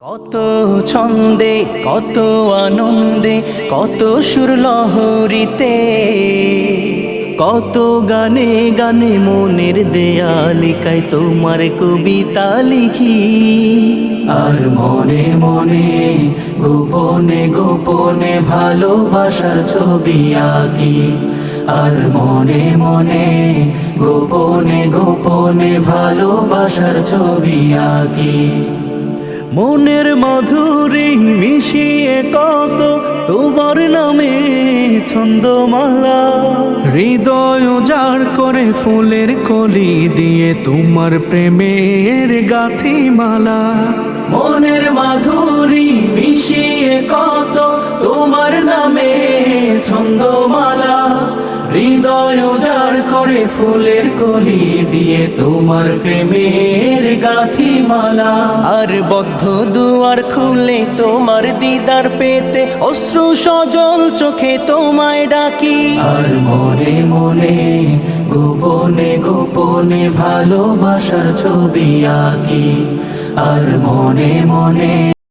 কত ছন্দে কত আনন্দে কত সুর লহরীতে কত গানে গানে মনের দেয়ালিকায় তোমার কবিতা লিখি। আর মনে মনে গোপনে গোপনে ভালোবাসার ছবি আঁকি। আর মনে মনে গোপনে গোপনে ভালোবাসার ছবি আঁকি। মনের মাধুরী মিশিয়ে কত তোমার নামে ছন্দমালা, হৃদয় উজাড় করে ফুলের কলি দিয়ে তোমার প্রেমের গাঁথিমালা। মনের মাধুরী মিশিয়ে কত তোমার নামে ছন্দমালা, হৃদয় উজাড় করে ফুলের কলি দিয়ে তোমার প্রেমের গাঁথিমালা। আর বদ্ধ দুয়ার খুলে তোমার দিদার পেতে অশ্রু সজল চোখে তোমায় ডাকি। আর মনে মনে গোপনে গোপনে ভালোবাসার ছবি আঁকি। আর মনে মনে